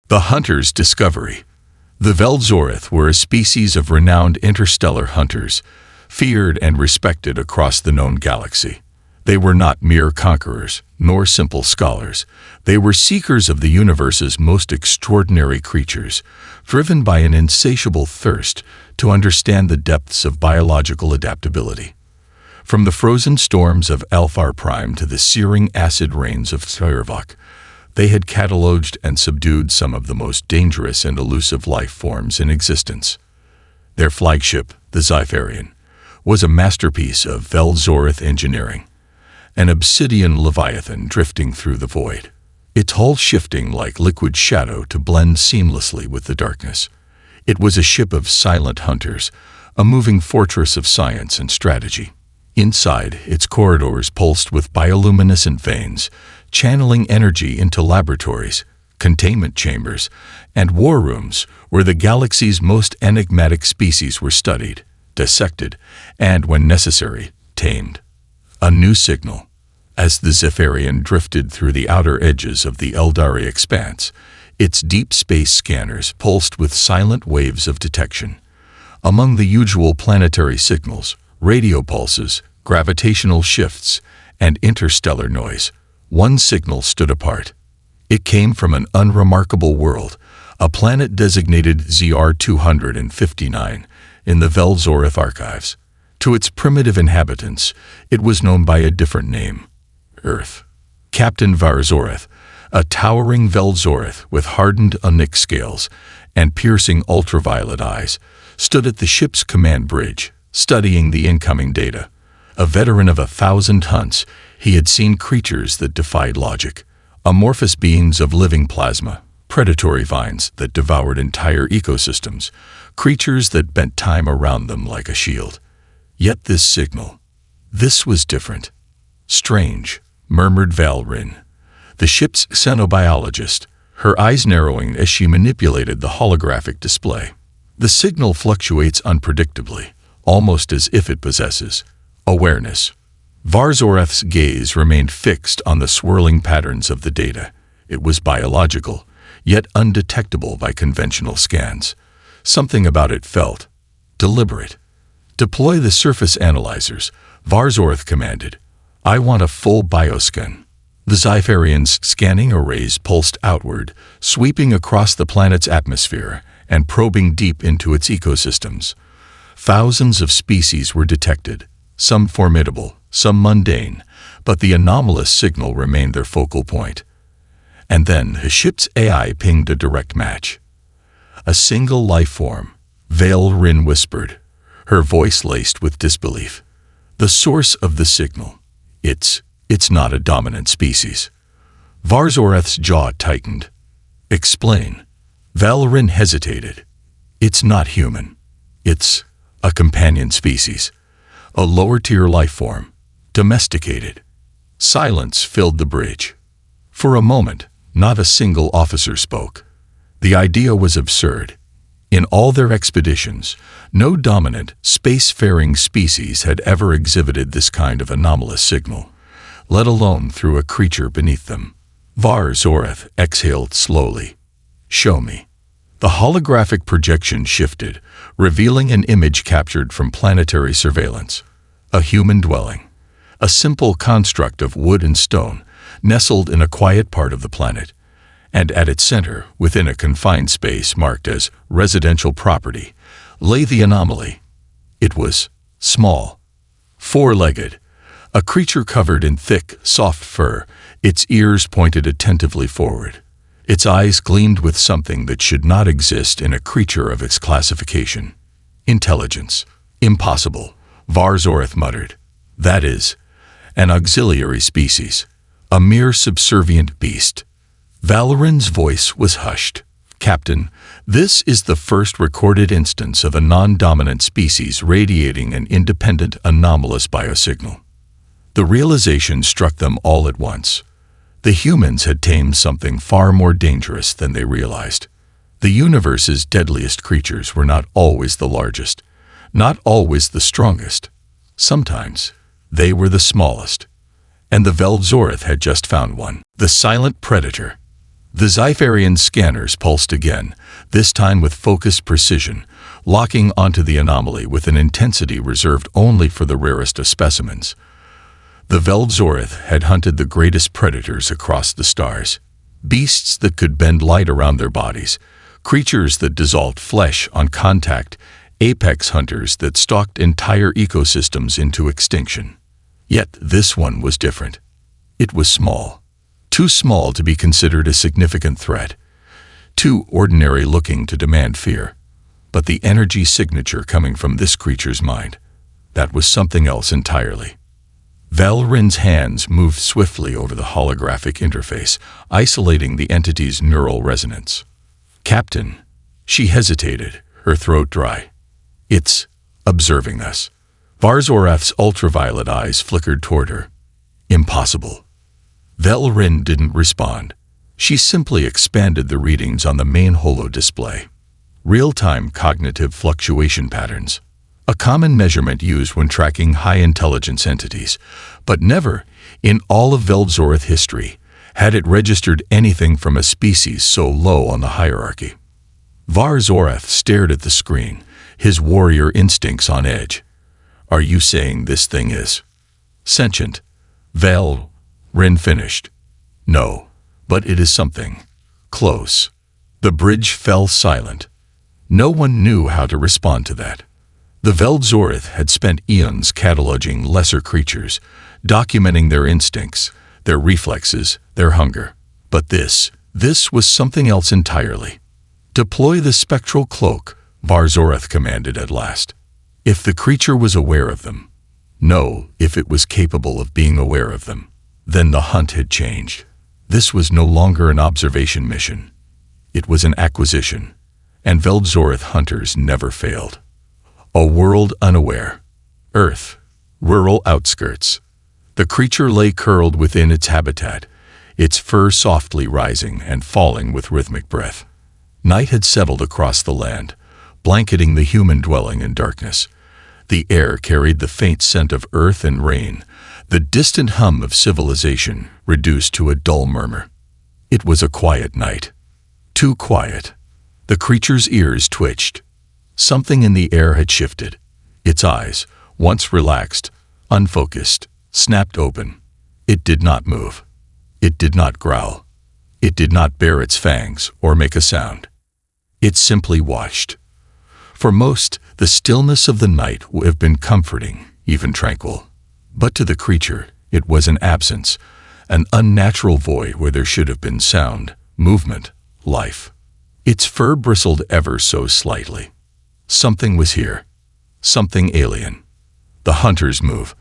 The Hunter's Discovery. The Veldzoreth were a species of renowned interstellar hunters, feared and respected across the known galaxy. They were not mere conquerors, nor simple scholars. They were seekers of the universe's most extraordinary creatures, driven by an insatiable thirst to understand the depths of biological adaptability. From the frozen storms of Alphar Prime to the searing acid rains of Tsarevok, they had cataloged and subdued some of the most dangerous and elusive life forms in existence. Their flagship, the Zypharian, was a masterpiece of Veldzoreth engineering, an obsidian leviathan drifting through the void, its hull shifting like liquid shadow to blend seamlessly with the darkness. It was a ship of silent hunters, a moving fortress of science and strategy. Inside, its corridors pulsed with bioluminescent veins, channeling energy into laboratories, containment chambers, and war rooms where the galaxy's most enigmatic species were studied, dissected, and, when necessary, tamed. A new signal. As the Zypharian drifted through the outer edges of the Eldari expanse, its deep space scanners pulsed with silent waves of detection. Among the usual planetary signals, radio pulses, gravitational shifts, and interstellar noise, one signal stood apart. It came from an unremarkable world, a planet designated ZR-259 in the Veldzoreth archives. To its primitive inhabitants, it was known by a different name, Earth. Captain Varzoreth, a towering Veldzoreth with hardened onyx scales and piercing ultraviolet eyes, stood at the ship's command bridge, studying the incoming data. A veteran of 1,000 hunts, he had seen creatures that defied logic, amorphous beings of living plasma, predatory vines that devoured entire ecosystems, creatures that bent time around them like a shield. Yet this signal, this was different. Strange, murmured Valrin, the ship's xenobiologist, her eyes narrowing as she manipulated the holographic display. The signal fluctuates unpredictably, almost as if it possesses awareness. Varzoreth's gaze remained fixed on the swirling patterns of the data. It was biological, yet undetectable by conventional scans. Something about it felt deliberate. Deploy the surface analyzers, Varzoreth commanded. I want a full bioscan. The Zypharian's scanning arrays pulsed outward, sweeping across the planet's atmosphere and probing deep into its ecosystems. Thousands of species were detected, some formidable, some mundane, but the anomalous signal remained their focal point. And then the ship's AI pinged a direct match. A single life form, Valrin whispered, her voice laced with disbelief. The source of the signal. It's not a dominant species. Varzoreth's jaw tightened. Explain. Valrin hesitated. It's not human. It's a companion species. A lower-tier life form. Domesticated. Silence filled the bridge. For a moment, not a single officer spoke. The idea was absurd. In all their expeditions, no dominant, spacefaring species had ever exhibited this kind of anomalous signal, let alone through a creature beneath them. Varzoreth exhaled slowly. Show me. The holographic projection shifted, revealing an image captured from planetary surveillance. A human dwelling. A simple construct of wood and stone, nestled in a quiet part of the planet. And at its center, within a confined space marked as residential property, lay the anomaly. It was small, four-legged, a creature covered in thick, soft fur, its ears pointed attentively forward. Its eyes gleamed with something that should not exist in a creature of its classification. Intelligence. Impossible, Varzoreth muttered. That is, an auxiliary species, a mere subservient beast. Valrin's voice was hushed. Captain, this is the first recorded instance of a non-dominant species radiating an independent, anomalous biosignal. The realization struck them all at once. The humans had tamed something far more dangerous than they realized. The universe's deadliest creatures were not always the largest, not always the strongest. Sometimes, they were the smallest. And the Veldzoreth had just found one, the silent predator. The Zypharian scanners pulsed again, this time with focused precision, locking onto the anomaly with an intensity reserved only for the rarest of specimens. The Veldzorith had hunted the greatest predators across the stars. Beasts that could bend light around their bodies, creatures that dissolved flesh on contact, apex hunters that stalked entire ecosystems into extinction. Yet this one was different. It was small. Too small to be considered a significant threat. Too ordinary-looking to demand fear. But the energy signature coming from this creature's mind, that was something else entirely. Valrin's hands moved swiftly over the holographic interface, isolating the entity's neural resonance. "Captain," she hesitated, her throat dry. "It's observing us." Varzorath's ultraviolet eyes flickered toward her. "Impossible." Valrin didn't respond. She simply expanded the readings on the main holo display. Real-time cognitive fluctuation patterns. A common measurement used when tracking high-intelligence entities, but never, in all of Veldzorith history, had it registered anything from a species so low on the hierarchy. Varzorath stared at the screen, his warrior instincts on edge. "Are you saying this thing is sentient?" Valrin finished. "No, but it is something. Close." The bridge fell silent. No one knew how to respond to that. The Veldzorith had spent eons cataloging lesser creatures, documenting their instincts, their reflexes, their hunger. But this was something else entirely. "Deploy the spectral cloak," Varzorath commanded at last. If the creature was aware of them, no, if it was capable of being aware of them, then the hunt had changed. This was no longer an observation mission. It was an acquisition, and Veldzorith hunters never failed. A world unaware. Earth. Rural outskirts. The creature lay curled within its habitat, its fur softly rising and falling with rhythmic breath. Night had settled across the land, blanketing the human dwelling in darkness. The air carried the faint scent of earth and rain, the distant hum of civilization reduced to a dull murmur. It was a quiet night. Too quiet. The creature's ears twitched. Something in the air had shifted. Its eyes, once relaxed, unfocused, snapped open. It did not move. It did not growl. It did not bare its fangs or make a sound. It simply watched. For most, the stillness of the night would have been comforting, even tranquil. But to the creature, it was an absence, an unnatural void where there should have been sound, movement, life. Its fur bristled ever so slightly. Something was here. Something alien. The hunter's move.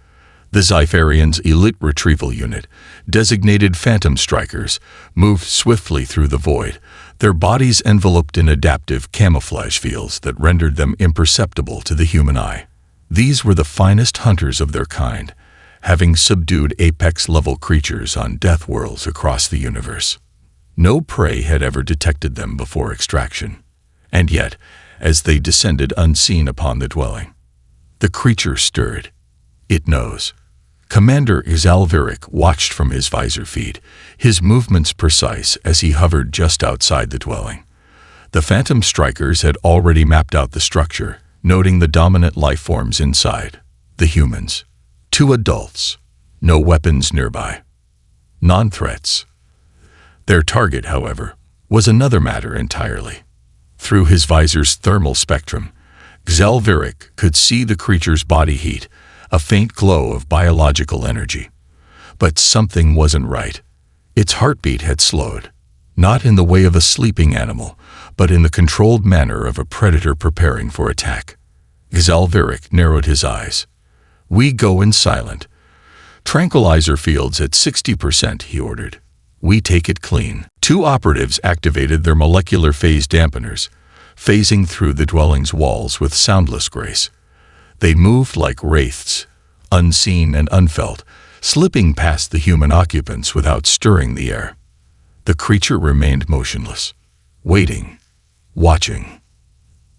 The Zypharians' elite retrieval unit, designated Phantom Strikers, moved swiftly through the void, their bodies enveloped in adaptive camouflage fields that rendered them imperceptible to the human eye. These were the finest hunters of their kind, having subdued apex-level creatures on death worlds across the universe. No prey had ever detected them before extraction. And yet, as they descended unseen upon the dwelling, the creature stirred. It knows. Commander Izalviric watched from his visor feed, his movements precise as he hovered just outside the dwelling. The Phantom Strikers had already mapped out the structure, noting the dominant life forms inside, the humans. 2 adults. No weapons nearby. Non-threats. Their target, however, was another matter entirely. Through his visor's thermal spectrum, Xelviric could see the creature's body heat, a faint glow of biological energy. But something wasn't right. Its heartbeat had slowed, not in the way of a sleeping animal, but in the controlled manner of a predator preparing for attack. Xelviric narrowed his eyes. "We go in silent. Tranquilizer fields at 60%, he ordered. "We take it clean." 2 operatives activated their molecular phase dampeners, phasing through the dwelling's walls with soundless grace. They moved like wraiths, unseen and unfelt, slipping past the human occupants without stirring the air. The creature remained motionless, waiting, watching.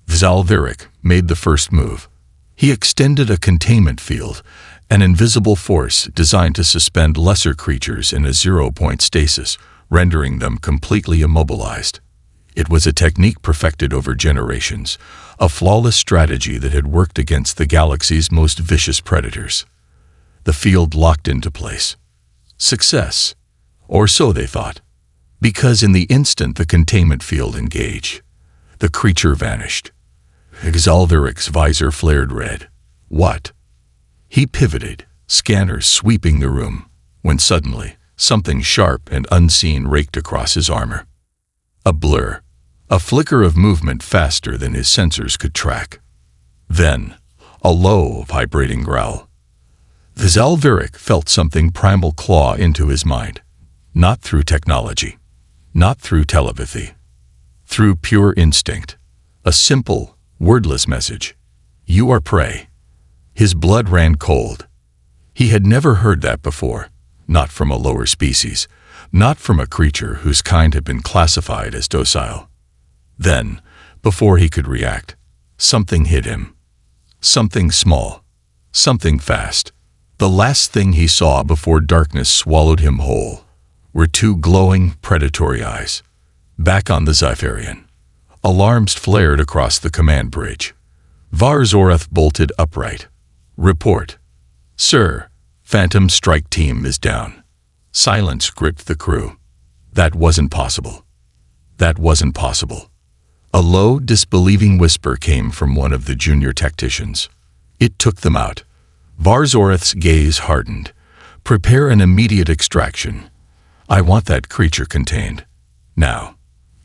Xalviric made the first move. He extended a containment field, an invisible force designed to suspend lesser creatures in a 0-point stasis, rendering them completely immobilized. It was a technique perfected over generations, a flawless strategy that had worked against the galaxy's most vicious predators. The field locked into place. Success. Or so they thought. Because in the instant the containment field engaged, the creature vanished. Xalvaric's visor flared red. What? He pivoted, scanners sweeping the room, when suddenly, something sharp and unseen raked across his armor. A blur. A flicker of movement faster than his sensors could track. Then, a low, vibrating growl. Xalvaric felt something primal claw into his mind. Not through technology. Not through telepathy. Through pure instinct. A simple, wordless message. You are prey. His blood ran cold. He had never heard that before. Not from a lower species. Not from a creature whose kind had been classified as docile. Then, before he could react, something hit him. Something small. Something fast. The last thing he saw before darkness swallowed him whole were two glowing, predatory eyes. Back on the Zypharian, alarms flared across the command bridge. Varzorath bolted upright. Report. Sir, Phantom Strike Team is down. Silence gripped the crew. That wasn't possible. That wasn't possible. A low, disbelieving whisper came from one of the junior tacticians. It took them out. Varzorath's gaze hardened. Prepare an immediate extraction. I want that creature contained. Now.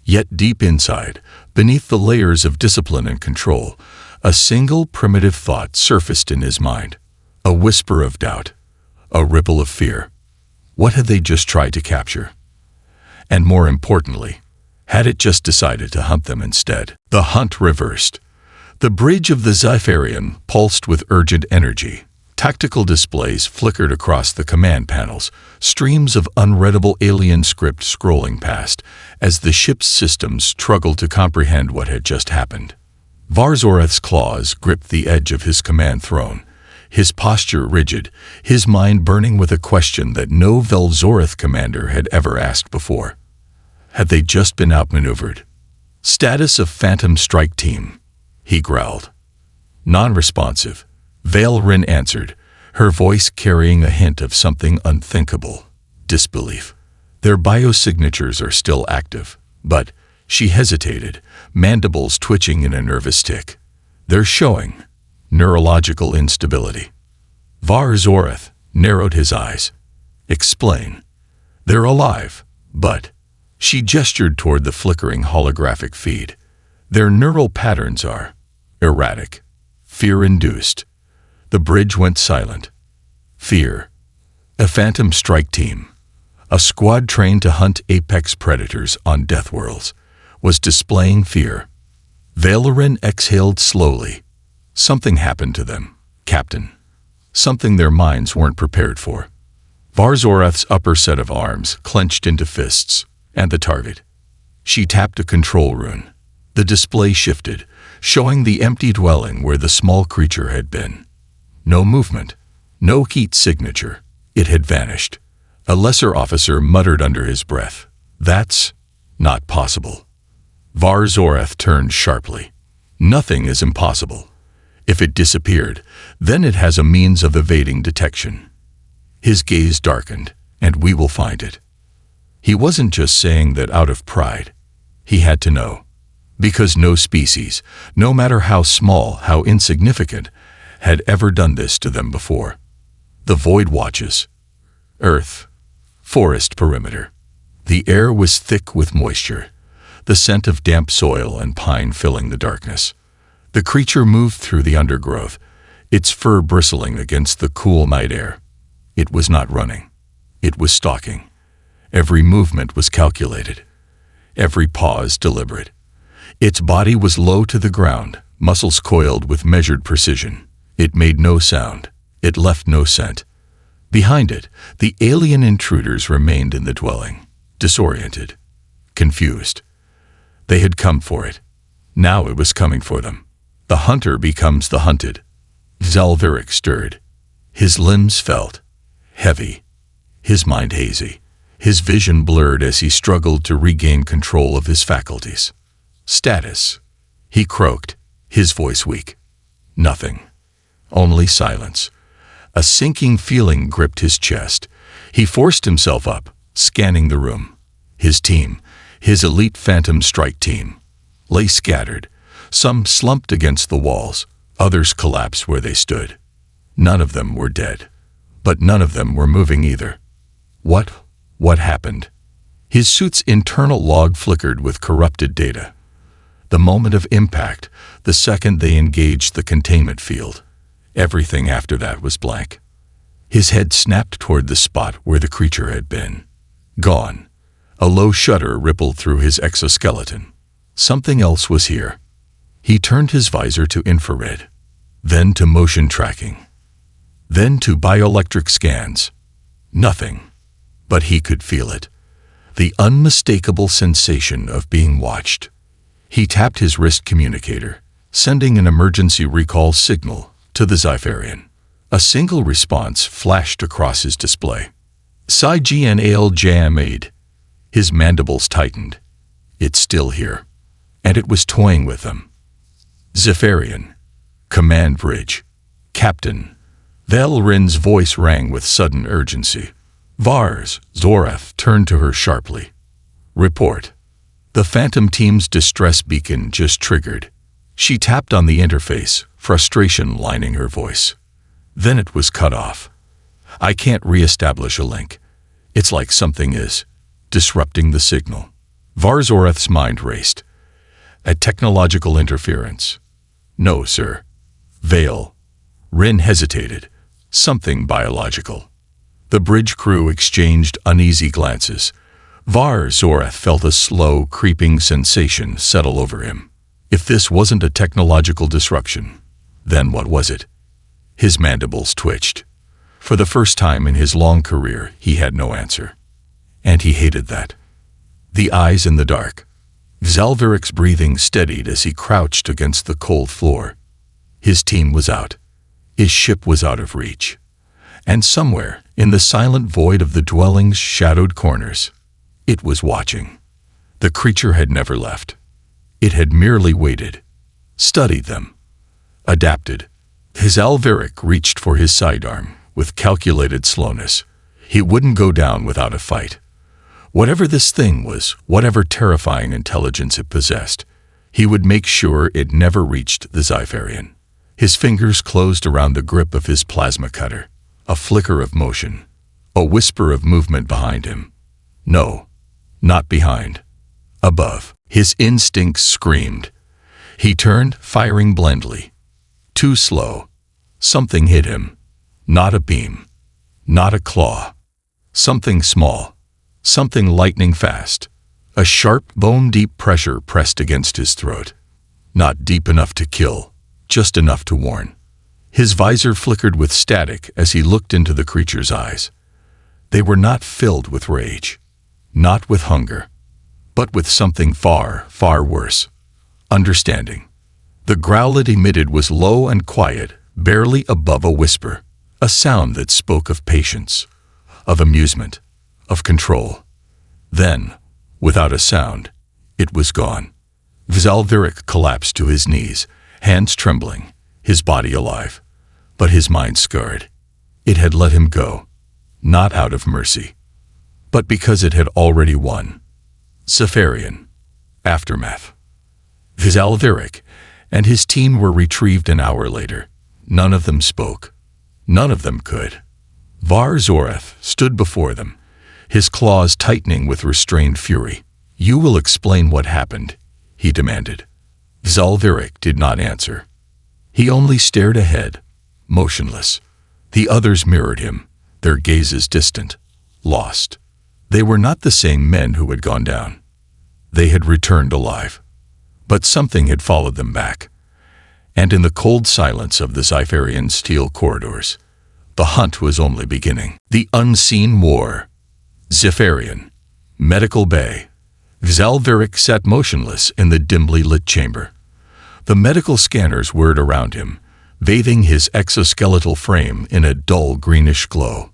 Yet deep inside, beneath the layers of discipline and control, a single primitive thought surfaced in his mind. A whisper of doubt. A ripple of fear. What had they just tried to capture? And more importantly, had it just decided to hunt them instead? The hunt reversed. The bridge of the Zypharian pulsed with urgent energy. Tactical displays flickered across the command panels, streams of unreadable alien script scrolling past, as the ship's systems struggled to comprehend what had just happened. Varzorath's claws gripped the edge of his command throne, his posture rigid, his mind burning with a question that no Velzorath commander had ever asked before. Had they just been outmaneuvered? Status of Phantom Strike Team, he growled. Non-responsive, Valrin answered, her voice carrying a hint of something unthinkable. Disbelief. Their biosignatures are still active, but, she hesitated, mandibles twitching in a nervous tick. They're showing neurological instability. Varzorath narrowed his eyes. Explain. They're alive, but... She gestured toward the flickering holographic feed. Their neural patterns are erratic, fear-induced. The bridge went silent. Fear. A Phantom Strike Team, a squad trained to hunt apex predators on death worlds, was displaying fear. Valrin exhaled slowly. Something happened to them, Captain. Something their minds weren't prepared for. Varzorath's upper set of arms clenched into fists. And the target. She tapped a control rune. The display shifted, showing the empty dwelling where the small creature had been. No movement, no heat signature. It had vanished. A lesser officer muttered under his breath, "That's not possible." Varzorath turned sharply. Nothing is impossible. If it disappeared, then it has a means of evading detection. His gaze darkened, and we will find it. He wasn't just saying that out of pride. He had to know. Because no species, no matter how small, how insignificant, had ever done this to them before. The void watches. Earth. Forest perimeter. The air was thick with moisture, the scent of damp soil and pine filling the darkness. The creature moved through the undergrowth, its fur bristling against the cool night air. It was not running. It was stalking. Every movement was calculated. Every pause deliberate. Its body was low to the ground, muscles coiled with measured precision. It made no sound. It left no scent. Behind it, the alien intruders remained in the dwelling, disoriented, confused. They had come for it. Now it was coming for them. The hunter becomes the hunted. Xalvaric stirred. His limbs felt heavy, his mind hazy. His vision blurred as he struggled to regain control of his faculties. "Status," he croaked, his voice weak. Nothing. Only silence. A sinking feeling gripped his chest. He forced himself up, scanning the room. His team, his elite Phantom Strike team, lay scattered. Some slumped against the walls, others collapsed where they stood. None of them were dead, but none of them were moving either. What happened? His suit's internal log flickered with corrupted data. The moment of impact, the second they engaged the containment field. Everything after that was blank. His head snapped toward the spot where the creature had been. Gone. A low shudder rippled through his exoskeleton. Something else was here. He turned his visor to infrared, then to motion tracking, then to bioelectric scans. Nothing. But he could feel it. The unmistakable sensation of being watched. He tapped his wrist communicator, sending an emergency recall signal to the Zypharian. A single response flashed across his display. Sci-GNAL JAM-AID. His mandibles tightened. It's still here. And it was toying with them. Zypharian. Command bridge. Captain. Valrin's voice rang with sudden urgency. Vars, Zorath turned to her sharply. Report. The Phantom team's distress beacon just triggered. She tapped on the interface, frustration lining her voice. Then it was cut off. I can't re-establish a link. It's like something is disrupting the signal. Varzorath's mind raced. A technological interference. No, sir. Vale. Rin hesitated. Something biological. The bridge crew exchanged uneasy glances. Varzorath felt a slow, creeping sensation settle over him. If this wasn't a technological disruption, then what was it? His mandibles twitched. For the first time in his long career, he had no answer. And he hated that. The eyes in the dark. Zalviric's breathing steadied as he crouched against the cold floor. His team was out. His ship was out of reach. And somewhere, in the silent void of the dwelling's shadowed corners, it was watching. The creature had never left. It had merely waited, studied them, adapted. His Alveric reached for his sidearm with calculated slowness. He wouldn't go down without a fight. Whatever this thing was, whatever terrifying intelligence it possessed, he would make sure it never reached the Zypharian. His fingers closed around the grip of his plasma cutter. A flicker of motion, a whisper of movement behind him. No, not behind. Above. His instincts screamed. He turned, firing blindly. Too slow. Something hit him. Not a beam. Not a claw. Something small. Something lightning fast. A sharp, bone-deep pressure pressed against his throat. Not deep enough to kill, just enough to warn. His visor flickered with static as he looked into the creature's eyes. They were not filled with rage, not with hunger, but with something far, far worse. Understanding. The growl it emitted was low and quiet, barely above a whisper, a sound that spoke of patience, of amusement, of control. Then, without a sound, it was gone. Zalviric collapsed to his knees, hands trembling, his body alive. But his mind scarred. It had let him go, not out of mercy, but because it had already won. Zypharian. Aftermath. Zalviric and his team were retrieved an hour later. None of them spoke. None of them could. Varzorath stood before them, his claws tightening with restrained fury. You will explain what happened, he demanded. Zalviric did not answer. He only stared ahead, motionless. The others mirrored him, their gazes distant, lost. They were not the same men who had gone down. They had returned alive. But something had followed them back. And in the cold silence of the Zypharian steel corridors, the hunt was only beginning. The unseen war. Zypharian. Medical Bay. Zalviric sat motionless in the dimly lit chamber. The medical scanners whirred around him, bathing his exoskeletal frame in a dull greenish glow.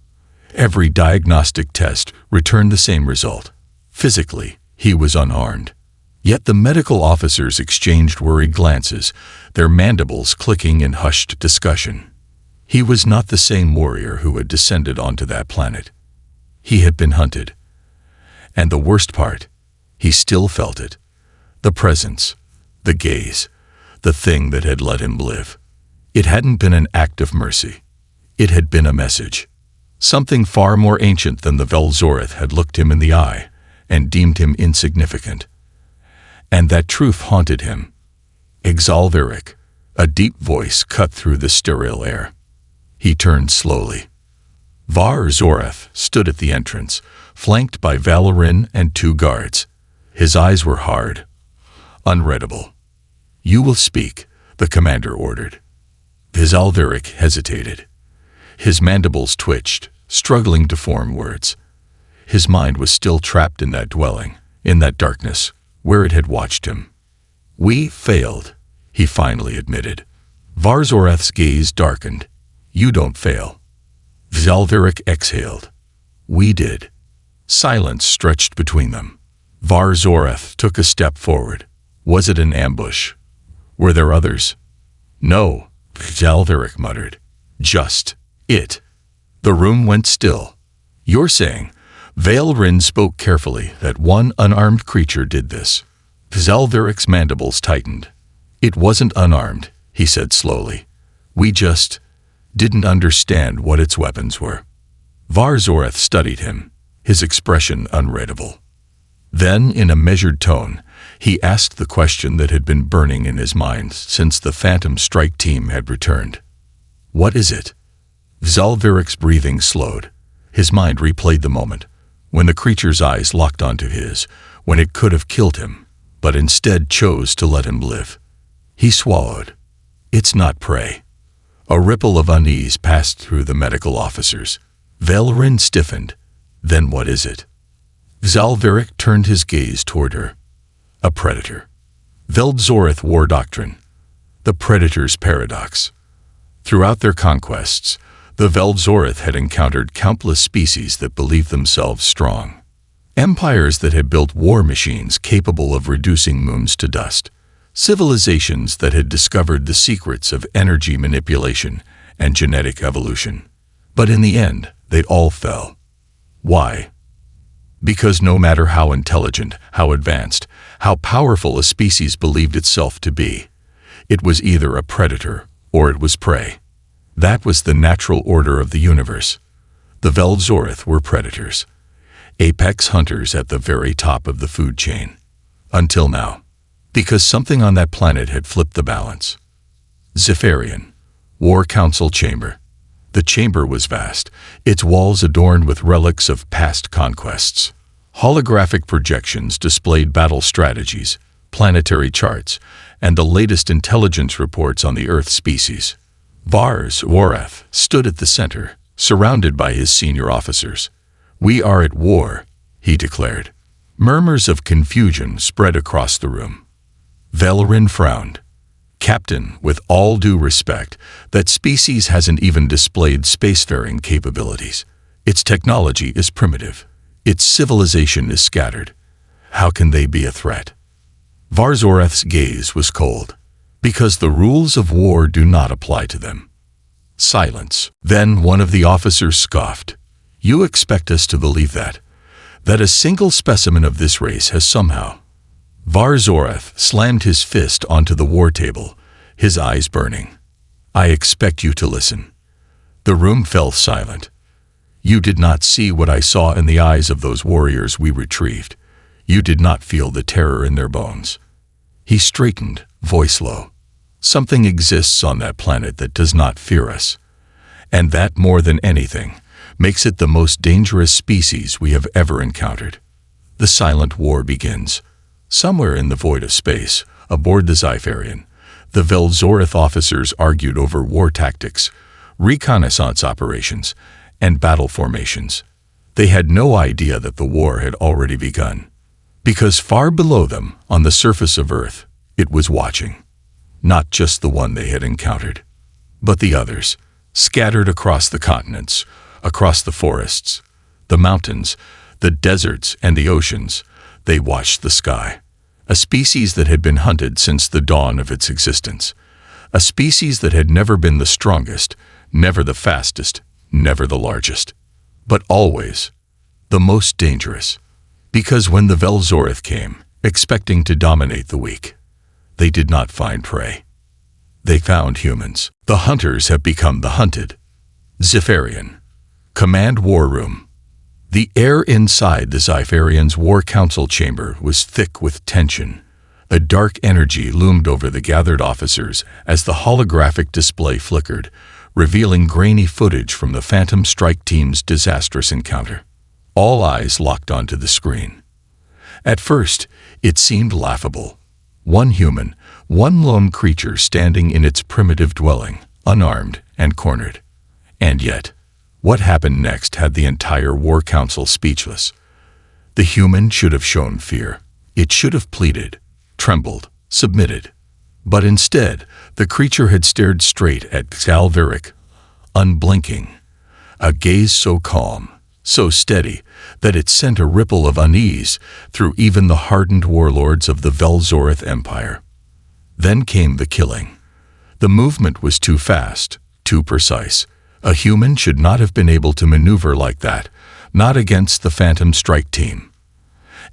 Every diagnostic test returned the same result. Physically, he was unharmed. Yet the medical officers exchanged worried glances, their mandibles clicking in hushed discussion. He was not the same warrior who had descended onto that planet. He had been hunted. And the worst part, he still felt it. The presence, the gaze, the thing that had let him live. It hadn't been an act of mercy. It had been a message. Something far more ancient than the Velzoreth had looked him in the eye and deemed him insignificant. And that truth haunted him. Exalveric, a deep voice cut through the sterile air. He turned slowly. Var-Zoreth stood at the entrance, flanked by Valorin and 2 guards. His eyes were hard, unreadable. "You will speak," the commander ordered. Exalveric hesitated. His mandibles twitched, struggling to form words. His mind was still trapped in that dwelling, in that darkness, where it had watched him. "We failed," he finally admitted. Var-Zoreth's gaze darkened. "You don't fail." Exalveric exhaled. "We did." Silence stretched between them. Var-Zoreth took a step forward. Was it an ambush? Were there others? "No," Exalveric muttered. "Just it." The room went still. "You're saying," Valorin spoke carefully, "that one unarmed creature did this?" Exalveric's mandibles tightened. "It wasn't unarmed," he said slowly. "We just didn't understand what its weapons were." Var-Zoreth studied him, his expression unreadable. Then, in a measured tone, he asked the question that had been burning in his mind since the Phantom Strike team had returned. "What is it?" Exalveric's breathing slowed. His mind replayed the moment, when the creature's eyes locked onto his, when it could have killed him, but instead chose to let him live. He swallowed. "It's not prey." A ripple of unease passed through the medical officers. Valorin stiffened. "Then what is it?" Exalveric turned his gaze toward her. "A predator." Velzoreth War Doctrine. The Predator's Paradox. Throughout their conquests, the Velzoreth had encountered countless species that believed themselves strong. Empires that had built war machines capable of reducing moons to dust. Civilizations that had discovered the secrets of energy manipulation and genetic evolution. But in the end, they all fell. Why? Because no matter how intelligent, how advanced, how powerful a species believed itself to be, it was either a predator or it was prey. That was the natural order of the universe. The Velzoreth were predators, apex hunters at the very top of the food chain. Until now, because something on that planet had flipped the balance. Zephyrian, War Council Chamber. The chamber was vast, its walls adorned with relics of past conquests. Holographic projections displayed battle strategies, planetary charts, and the latest intelligence reports on the Earth species. Var-Zoreth stood at the center, surrounded by his senior officers. "We are at war," he declared. Murmurs of confusion spread across the room. Valorin frowned. "Captain, with all due respect, that species hasn't even displayed spacefaring capabilities. Its technology is primitive. Its civilization is scattered. How can they be a threat?" Var-Zoreth's gaze was cold. "Because the rules of war do not apply to them." Silence. Then one of the officers scoffed. "You expect us to believe that a single specimen of this race has somehow..." Var-Zoreth slammed his fist onto the war table, his eyes burning. "I expect you to listen." The room fell silent. "You did not see what I saw in the eyes of those warriors we retrieved. You did not feel the terror in their bones." He straightened, voice low. "Something exists on that planet that does not fear us. And that, more than anything, makes it the most dangerous species we have ever encountered." The silent war begins. Somewhere in the void of space, aboard the Zypharian, the Velzoreth officers argued over war tactics, reconnaissance operations, and battle formations. They had no idea that the war had already begun. Because far below them, on the surface of Earth, it was watching. Not just the one they had encountered, but the others, scattered across the continents, Across the forests, the mountains, the deserts, and the oceans, they watched the sky. A species that had been hunted since the dawn of its existence. A species that had never been the strongest, never the fastest, never the largest, but always the most dangerous. Because when the Velzoreth came, expecting to dominate the weak, they did not find prey. They found humans. The hunters have become the hunted. Zephyrian. Command War Room. The air inside the Zephyrian's War Council chamber was thick with tension. A dark energy loomed over the gathered officers as the holographic display flickered, revealing grainy footage from the Phantom Strike Team's disastrous encounter. All eyes locked onto the screen. At first, it seemed laughable. One human, one lone creature standing in its primitive dwelling, unarmed and cornered. And yet, what happened next had the entire War Council speechless. The human should have shown fear. It should have pleaded, trembled, submitted. But instead, the creature had stared straight at Xalveric, unblinking. A gaze so calm, so steady, that it sent a ripple of unease through even the hardened warlords of the Velzoreth Empire. Then came the killing. The movement was too fast, too precise. A human should not have been able to maneuver like that, not against the Phantom Strike Team.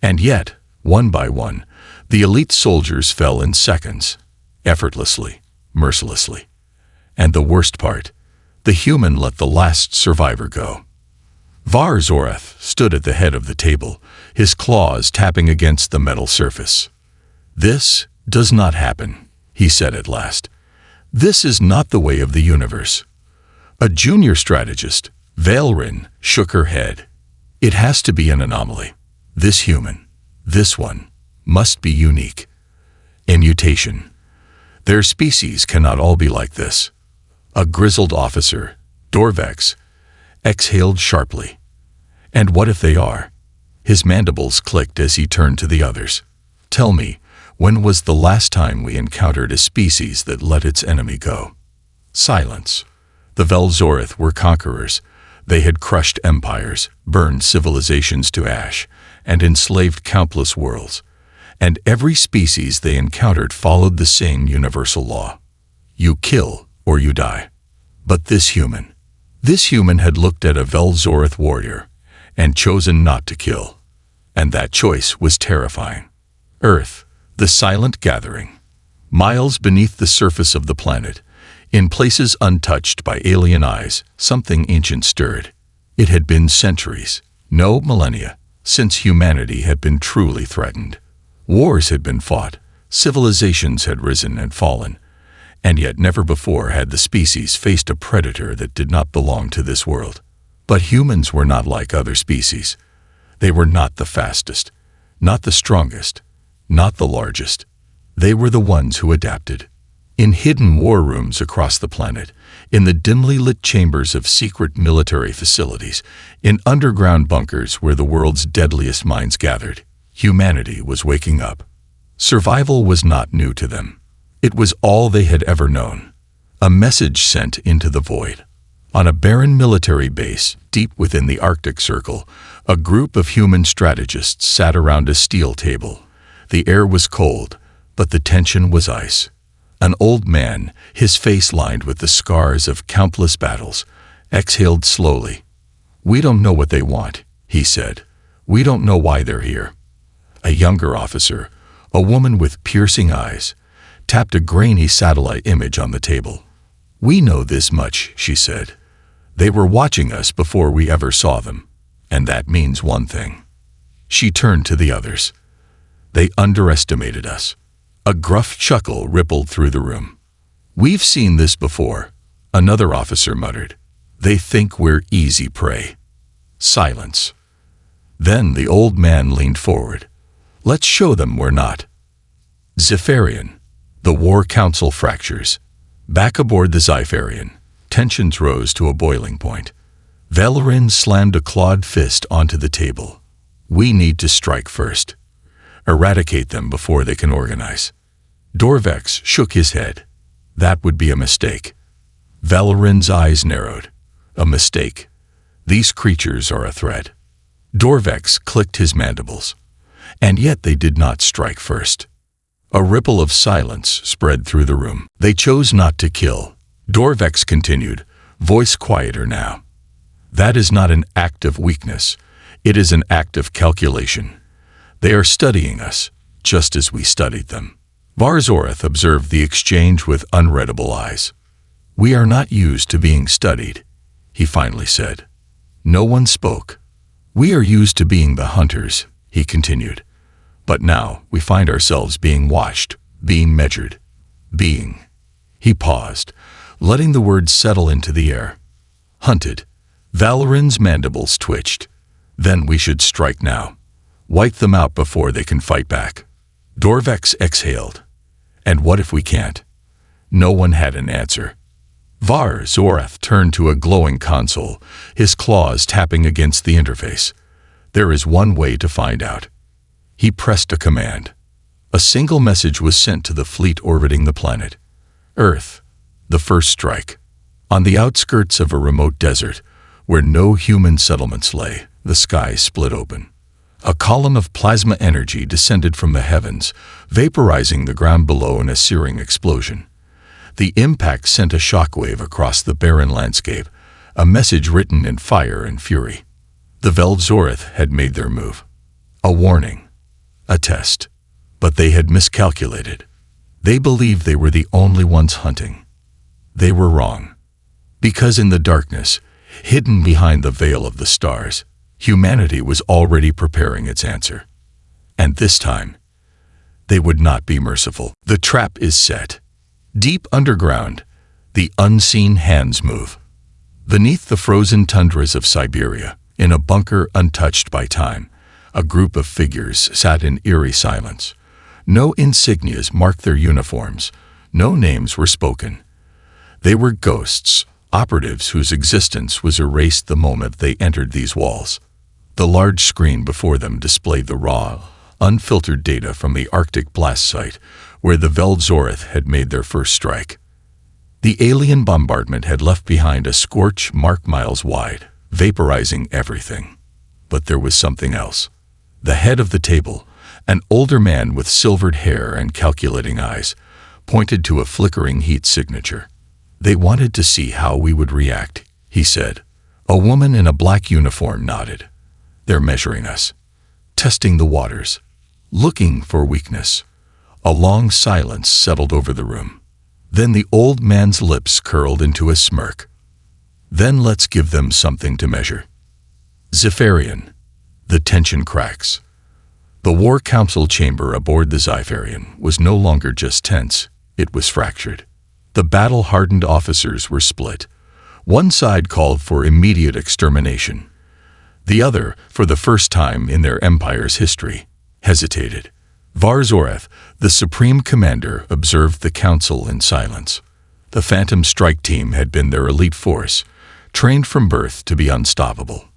And yet, one by one, the elite soldiers fell in seconds, effortlessly, mercilessly. And the worst part, the human let the last survivor go. Velzoreth stood at the head of the table, his claws tapping against the metal surface. "This does not happen," he said at last. "This is not the way of the universe." A junior strategist, Valrin, shook her head. "It has to be an anomaly. This human, this one, must be unique. A mutation. Their species cannot all be like this." A grizzled officer, Dorvex, exhaled sharply. "And what if they are?" His mandibles clicked as he turned to the others. "Tell me, when was the last time we encountered a species that let its enemy go?" Silence. The Velzoreth were conquerors. They had crushed empires, burned civilizations to ash, and enslaved countless worlds. And every species they encountered followed the same universal law. You kill or you die. But this human had looked at a Velzoreth warrior and chosen not to kill. And that choice was terrifying. Earth, the silent gathering. Miles beneath the surface of the planet, in places untouched by alien eyes, something ancient stirred. It had been centuries, no millennia, since humanity had been truly threatened. Wars had been fought, civilizations had risen and fallen, and yet never before had the species faced a predator that did not belong to this world. But humans were not like other species. They were not the fastest, not the strongest, not the largest. They were the ones who adapted. In hidden war rooms across the planet, in the dimly lit chambers of secret military facilities, in underground bunkers where the world's deadliest minds gathered, humanity was waking up. Survival was not new to them. It was all they had ever known. A message sent into the void. On a barren military base deep within the Arctic Circle, a group of human strategists sat around a steel table. The air was cold, but the tension was ice. An old man, his face lined with the scars of countless battles, exhaled slowly. "We don't know what they want," he said. "We don't know why they're here." A younger officer, a woman with piercing eyes, tapped a grainy satellite image on the table. "We know this much," she said. "They were watching us before we ever saw them, and that means one thing." She turned to the others. "They underestimated us." A gruff chuckle rippled through the room. "We've seen this before," another officer muttered. "They think we're easy prey." Silence. Then the old man leaned forward. "Let's show them we're not." Zephyrian. The War Council fractures. Back aboard the Zephyrian, tensions rose to a boiling point. Valrin slammed a clawed fist onto the table. "We need to strike first. Eradicate them before they can organize." Dorvex shook his head. "That would be a mistake." Valrin's eyes narrowed. "A mistake. These creatures are a threat. Dorvex clicked his mandibles. And yet they did not strike first. A ripple of silence spread through the room. They chose not to kill. Dorvex continued, voice quieter now. That is not an act of weakness. It is an act of calculation. They are studying us, just as we studied them. Varzorath observed the exchange with unreadable eyes. We are not used to being studied, he finally said. No one spoke. We are used to being the hunters, he continued. But now we find ourselves being watched, being measured, being. He paused, letting the words settle into the air. Hunted. Valorin's mandibles twitched. Then we should strike now. Wipe them out before they can fight back. Dorvex exhaled. And what if we can't? No one had an answer. Varzorath turned to a glowing console, his claws tapping against the interface. There is one way to find out. He pressed a command. A single message was sent to the fleet orbiting the planet. Earth, the first strike. On the outskirts of a remote desert, where no human settlements lay, the sky split open. A column of plasma energy descended from the heavens, vaporizing the ground below in a searing explosion. The impact sent a shockwave across the barren landscape, a message written in fire and fury. The Velzorath had made their move. A warning. A test. But they had miscalculated. They believed they were the only ones hunting. They were wrong. Because in the darkness, hidden behind the veil of the stars, humanity was already preparing its answer. And this time, they would not be merciful. The trap is set. Deep underground, the unseen hands move. Beneath the frozen tundras of Siberia, in a bunker untouched by time, a group of figures sat in eerie silence. No insignias marked their uniforms. No names were spoken. They were ghosts, operatives whose existence was erased the moment they entered these walls. The large screen before them displayed the raw, unfiltered data from the Arctic blast site, where the Velzorath had made their first strike. The alien bombardment had left behind a scorch mark miles wide, vaporizing everything. But there was something else. The head of the table, an older man with silvered hair and calculating eyes, pointed to a flickering heat signature. They wanted to see how we would react, he said. A woman in a black uniform nodded. They're measuring us, testing the waters, looking for weakness. A long silence settled over the room. Then the old man's lips curled into a smirk. Then let's give them something to measure. Zephyrian. The tension cracks. The War Council chamber aboard the Zephyrian was no longer just tense, it was fractured. The battle-hardened officers were split. One side called for immediate extermination. The other, for the first time in their empire's history, hesitated. Varzorath, the supreme commander, observed the council in silence. The Phantom Strike Team had been their elite force, trained from birth to be unstoppable.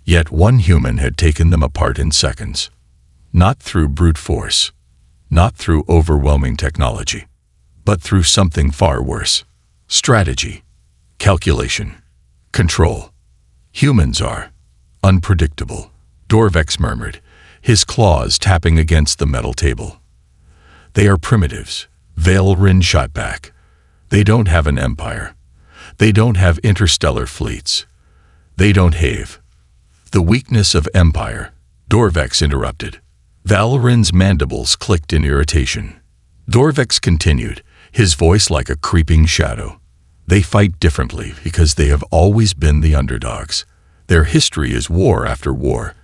Yet one human had taken them apart in seconds. Not through brute force, not through overwhelming technology, but through something far worse. Strategy, calculation, control. Humans are unpredictable, Dorvex murmured, his claws tapping against the metal table. They are primitives, Valorin shot back. They don't have an empire. They don't have interstellar fleets. They don't have. The weakness of empire, Dorvex interrupted. Valorin's mandibles clicked in irritation. Dorvex continued, his voice like a creeping shadow. They fight differently because they have always been the underdogs. Their history is war after war.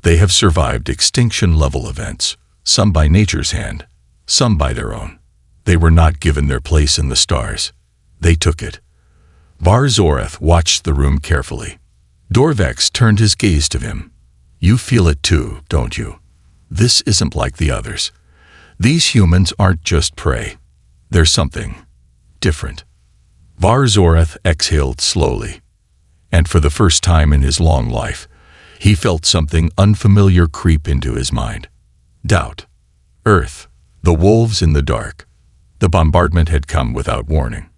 They have survived extinction-level events, some by nature's hand, some by their own. They were not given their place in the stars. They took it. Varzorath watched the room carefully. Dorvex turned his gaze to him. You feel it too, don't you? This isn't like the others. These humans aren't just prey. They're something different. Varzorath exhaled slowly. And for the first time in his long life, he felt something unfamiliar creep into his mind. Doubt. Earth. The wolves in the dark. The bombardment had come without warning.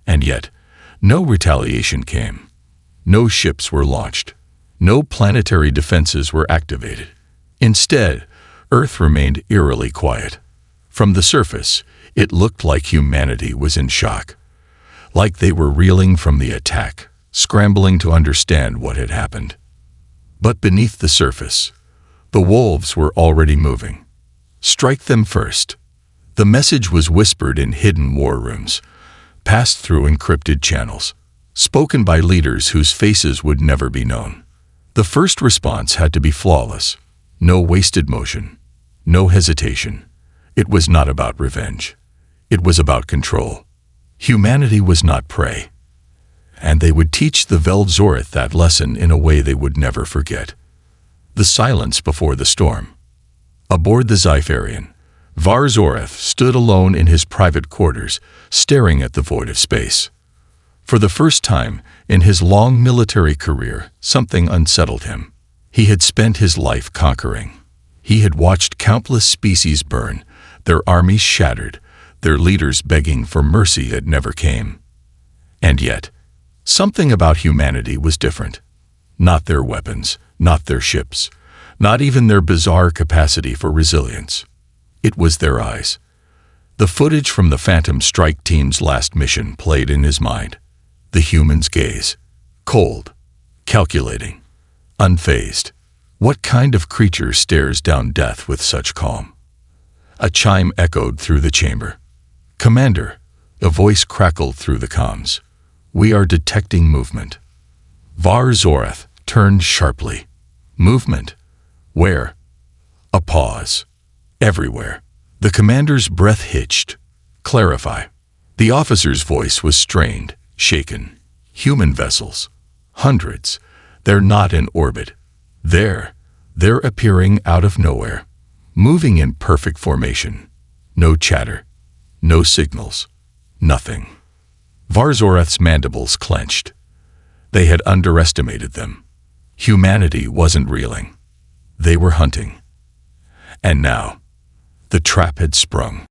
And yet, no retaliation came. No ships were launched. No planetary defenses were activated. Instead, Earth remained eerily quiet. From the surface, it looked like humanity was in shock, like they were reeling from the attack, scrambling to understand what had happened. But beneath the surface, the wolves were already moving. Strike them first. The message was whispered in hidden war rooms, passed through encrypted channels, spoken by leaders whose faces would never be known. The first response had to be flawless. No wasted motion, no hesitation. It was not about revenge. It was about control. Humanity was not prey. And they would teach the Veldzorith that lesson in a way they would never forget. The silence before the storm. Aboard the Zypharian, Veldzorith stood alone in his private quarters, staring at the void of space. For the first time in his long military career, something unsettled him. He had spent his life conquering. He had watched countless species burn, their armies shattered, their leaders begging for mercy that never came. And yet, something about humanity was different. Not their weapons, not their ships, not even their bizarre capacity for resilience. It was their eyes. The footage from the Phantom Strike Team's last mission played in his mind. The human's gaze. Cold, calculating, unfazed. What kind of creature stares down death with such calm? A chime echoed through the chamber. "Commander," a voice crackled through the comms. "We are detecting movement." Veldzorith turned sharply. Movement? Where? A pause. Everywhere. The commander's breath hitched. "Clarify." The officer's voice was strained, shaken. "Human vessels. Hundreds. They're not in orbit. They're appearing out of nowhere, moving in perfect formation. No chatter. No signals. Nothing." Veldzorith's mandibles clenched. They had underestimated them. Humanity wasn't reeling. They were hunting. And now, the trap had sprung.